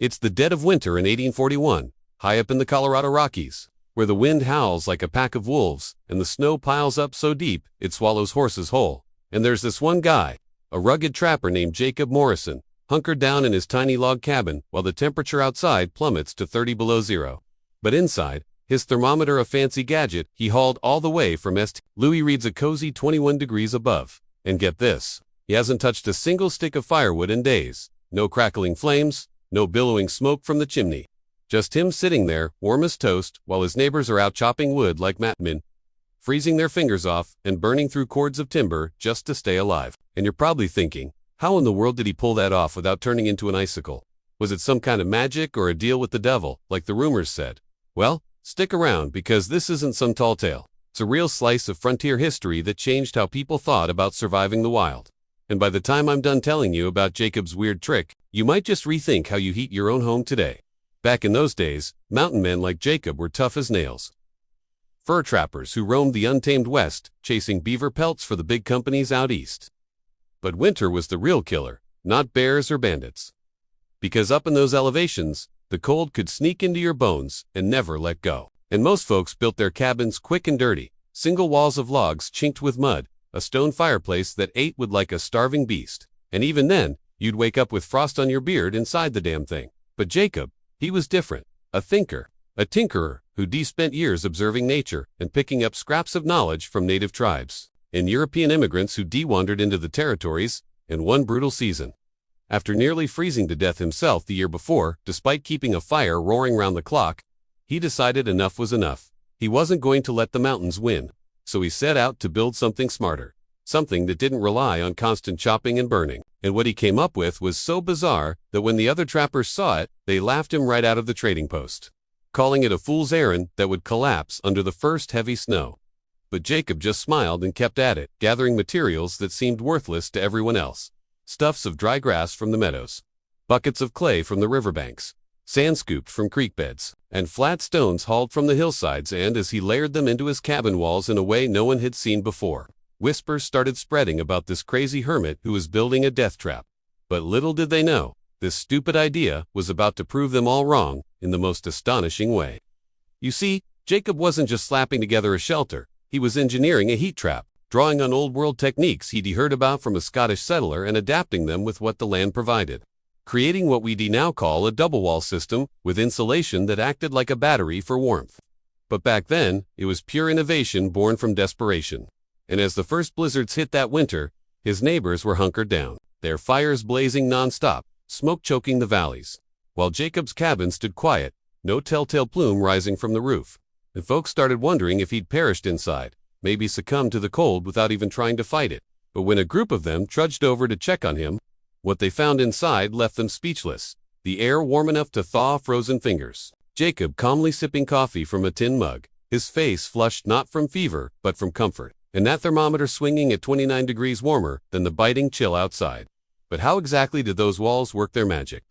It's the dead of winter in 1841, high up in the Colorado Rockies, where the wind howls like a pack of wolves and the snow piles up so deep it swallows horses whole. And there's this one guy, a rugged trapper named Jacob Morrison, hunkered down in his tiny log cabin while the temperature outside plummets to 30 below zero. But inside, his thermometer, a fancy gadget he hauled all the way from St. Louis, reads a cozy 21 degrees above. And get this, he hasn't touched a single stick of firewood in days. No crackling flames, no billowing smoke from the chimney. Just him sitting there, warm as toast, while his neighbors are out chopping wood like madmen, freezing their fingers off and burning through cords of timber just to stay alive. And you're probably thinking, how in the world did he pull that off without turning into an icicle? Was it some kind of magic or a deal with the devil, like the rumors said? Well, stick around, because this isn't some tall tale. It's a real slice of frontier history that changed how people thought about surviving the wild. And by the time I'm done telling you about Jacob's weird trick, you might just rethink how you heat your own home today. Back in those days, mountain men like Jacob were tough as nails. Fur trappers who roamed the untamed West, chasing beaver pelts for the big companies out east. But winter was the real killer, not bears or bandits. Because up in those elevations, the cold could sneak into your bones and never let go. And most folks built their cabins quick and dirty, single walls of logs chinked with mud, a stone fireplace that ate wood like a starving beast. And even then, you'd wake up with frost on your beard inside the damn thing. But Jacob, he was different. A thinker, a tinkerer, who spent years observing nature and picking up scraps of knowledge from native tribes and European immigrants who wandered into the territories in one brutal season. After nearly freezing to death himself the year before, despite keeping a fire roaring round the clock, he decided enough was enough. He wasn't going to let the mountains win. So he set out to build something smarter, something that didn't rely on constant chopping and burning. And what he came up with was so bizarre that when the other trappers saw it, they laughed him right out of the trading post, calling it a fool's errand that would collapse under the first heavy snow. But Jacob just smiled and kept at it, gathering materials that seemed worthless to everyone else. Stuffs of dry grass from the meadows, buckets of clay from the riverbanks, sand scooped from creek beds, and flat stones hauled from the hillsides. And as he layered them into his cabin walls in a way no one had seen before, whispers started spreading about this crazy hermit who was building a death trap. But little did they know, this stupid idea was about to prove them all wrong in the most astonishing way. You see, Jacob wasn't just slapping together a shelter, he was engineering a heat trap, drawing on old-world techniques he'd heard about from a Scottish settler and adapting them with what the land provided, creating what we now call a double-wall system with insulation that acted like a battery for warmth. But back then, it was pure innovation born from desperation. And as the first blizzards hit that winter, his neighbors were hunkered down, their fires blazing non-stop, smoke choking the valleys, while Jacob's cabin stood quiet, no telltale plume rising from the roof. And folks started wondering if he'd perished inside, maybe succumbed to the cold without even trying to fight it. But when a group of them trudged over to check on him, what they found inside left them speechless, the air warm enough to thaw frozen fingers. Jacob calmly sipping coffee from a tin mug, his face flushed not from fever but from comfort, and that thermometer swinging at 29 degrees warmer than the biting chill outside. But how exactly did those walls work their magic?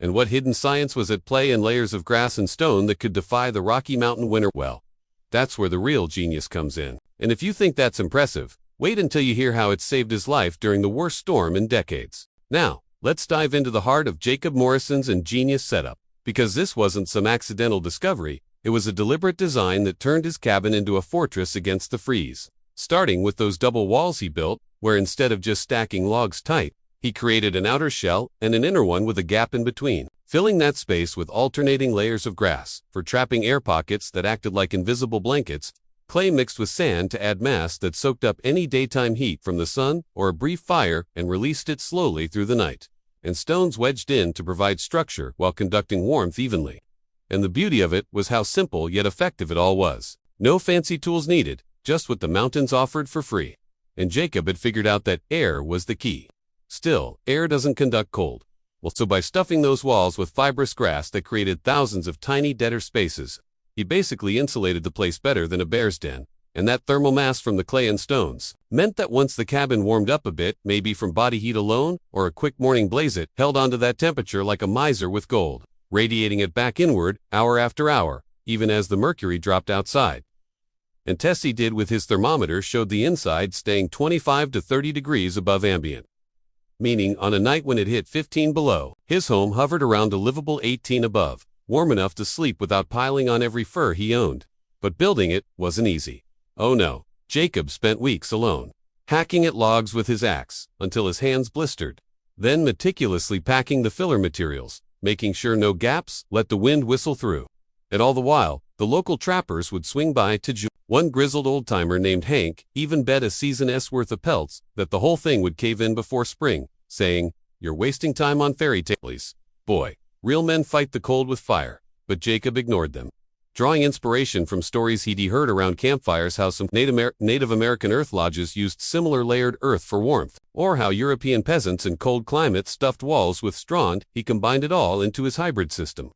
And what hidden science was at play in layers of grass and stone that could defy the Rocky Mountain winter? Well, that's where the real genius comes in. And if you think that's impressive, wait until you hear how it saved his life during the worst storm in decades. Now, let's dive into the heart of Jacob Morrison's ingenious setup. Because this wasn't some accidental discovery, it was a deliberate design that turned his cabin into a fortress against the freeze. Starting with those double walls he built, where instead of just stacking logs tight, he created an outer shell and an inner one with a gap in between, filling that space with alternating layers of grass for trapping air pockets that acted like invisible blankets, clay mixed with sand to add mass that soaked up any daytime heat from the sun or a brief fire and released it slowly through the night, and stones wedged in to provide structure while conducting warmth evenly. And the beauty of it was how simple yet effective it all was. No fancy tools needed, just what the mountains offered for free. And Jacob had figured out that air was the key. Still, air doesn't conduct cold. Well, so by stuffing those walls with fibrous grass that created thousands of tiny deader spaces, he basically insulated the place better than a bear's den. And that thermal mass from the clay and stones meant that once the cabin warmed up a bit, maybe from body heat alone or a quick morning blaze, it held onto that temperature like a miser with gold, radiating it back inward hour after hour, even as the mercury dropped outside. And tests he did with his thermometer showed the inside staying 25 to 30 degrees above ambient. meaning on a night when it hit 15 below, his home hovered around a livable 18 above, warm enough to sleep without piling on every fur he owned. But building it wasn't easy. Oh no, Jacob spent weeks alone, hacking at logs with his axe until his hands blistered, then meticulously packing the filler materials, making sure no gaps let the wind whistle through. And all the while, the local trappers would swing by to join. One grizzled old-timer named Hank even bet a season's worth of pelts that the whole thing would cave in before spring, saying, "You're wasting time on fairy tales." Boy, real men fight the cold with fire, but Jacob ignored them. Drawing inspiration from stories he'd heard around campfires how some Native American earth lodges used similar layered earth for warmth, or how European peasants in cold climates stuffed walls with straw, he combined it all into his hybrid system,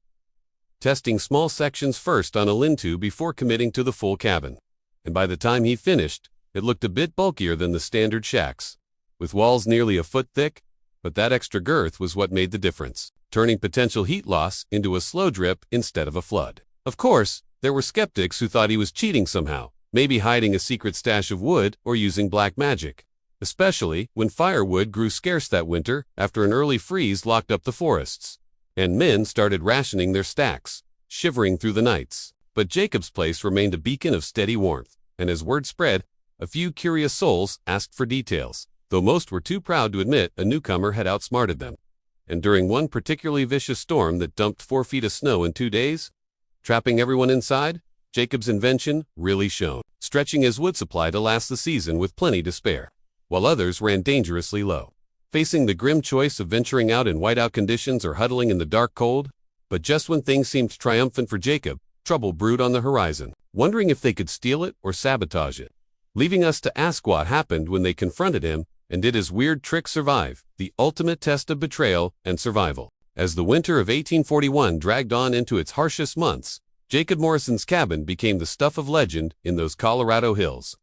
testing small sections first on a lean-to before committing to the full cabin. And by the time he finished, it looked a bit bulkier than the standard shacks, with walls nearly a foot thick, but that extra girth was what made the difference, turning potential heat loss into a slow drip instead of a flood. Of course, there were skeptics who thought he was cheating somehow, maybe hiding a secret stash of wood or using black magic, especially when firewood grew scarce that winter after an early freeze locked up the forests, and men started rationing their stacks, shivering through the nights. But Jacob's place remained a beacon of steady warmth, and as word spread, a few curious souls asked for details, though most were too proud to admit a newcomer had outsmarted them. And during one particularly vicious storm that dumped 4 feet of snow in 2 days, trapping everyone inside, Jacob's invention really shone, stretching his wood supply to last the season with plenty to spare, while others ran dangerously low, facing the grim choice of venturing out in whiteout conditions or huddling in the dark cold. But just when things seemed triumphant for Jacob, trouble brewed on the horizon, wondering if they could steal it or sabotage it, leaving us to ask what happened when they confronted him, and did his weird trick survive, the ultimate test of betrayal and survival. As the winter of 1841 dragged on into its harshest months, Jacob Morrison's cabin became the stuff of legend in those Colorado hills,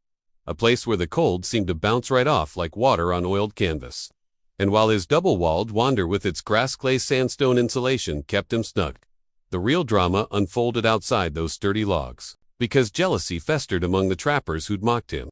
a place where the cold seemed to bounce right off like water on oiled canvas. And while his double-walled wander with its grass-clay sandstone insulation kept him snug, the real drama unfolded outside those sturdy logs, because jealousy festered among the trappers who'd mocked him,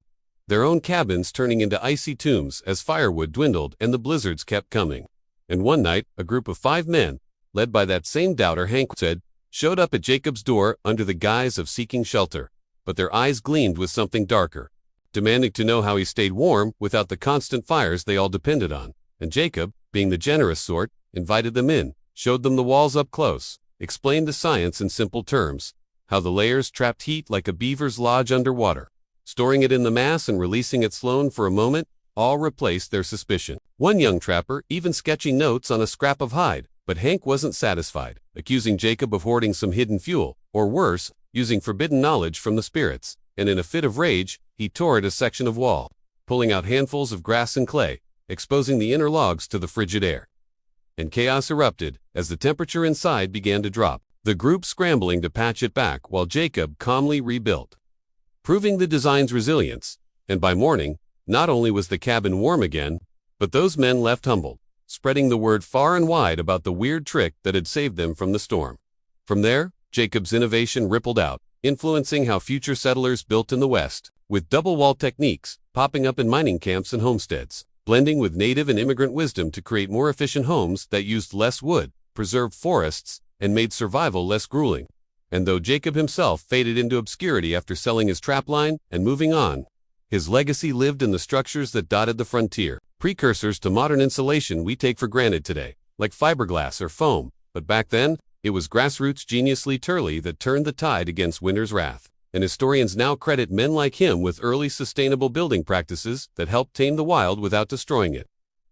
their own cabins turning into icy tombs as firewood dwindled and the blizzards kept coming. And one night, a group of 5 men, led by that same doubter Hank said, showed up at Jacob's door under the guise of seeking shelter, but their eyes gleamed with something darker, demanding to know how he stayed warm without the constant fires they all depended on. And Jacob, being the generous sort, invited them in, showed them the walls up close, explained the science in simple terms, how the layers trapped heat like a beaver's lodge underwater, storing it in the mass and releasing it slow for a moment, all replaced their suspicion. One young trapper even sketching notes on a scrap of hide, but Hank wasn't satisfied, accusing Jacob of hoarding some hidden fuel, or worse, using forbidden knowledge from the spirits, and in a fit of rage, he tore at a section of wall, pulling out handfuls of grass and clay, exposing the inner logs to the frigid air. And chaos erupted as the temperature inside began to drop, the group scrambling to patch it back while Jacob calmly rebuilt, proving the design's resilience. And by morning, not only was the cabin warm again, but those men left humbled, spreading the word far and wide about the weird trick that had saved them from the storm. From there, Jacob's innovation rippled out, influencing how future settlers built in the West, with double-wall techniques popping up in mining camps and homesteads, blending with native and immigrant wisdom to create more efficient homes that used less wood, preserved forests, and made survival less grueling. And though Jacob himself faded into obscurity after selling his trapline and moving on, his legacy lived in the structures that dotted the frontier, precursors to modern insulation we take for granted today, like fiberglass or foam. But back then, it was grassroots genius Lee Turley that turned the tide against winter's wrath. And historians now credit men like him with early sustainable building practices that helped tame the wild without destroying it.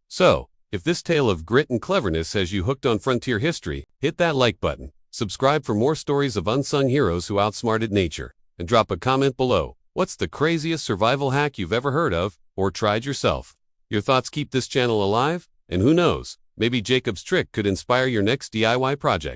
So, if this tale of grit and cleverness has you hooked on frontier history, hit that like button, subscribe for more stories of unsung heroes who outsmarted nature, and drop a comment below. What's the craziest survival hack you've ever heard of, or tried yourself? Your thoughts keep this channel alive, and who knows, maybe Jacob's trick could inspire your next DIY project.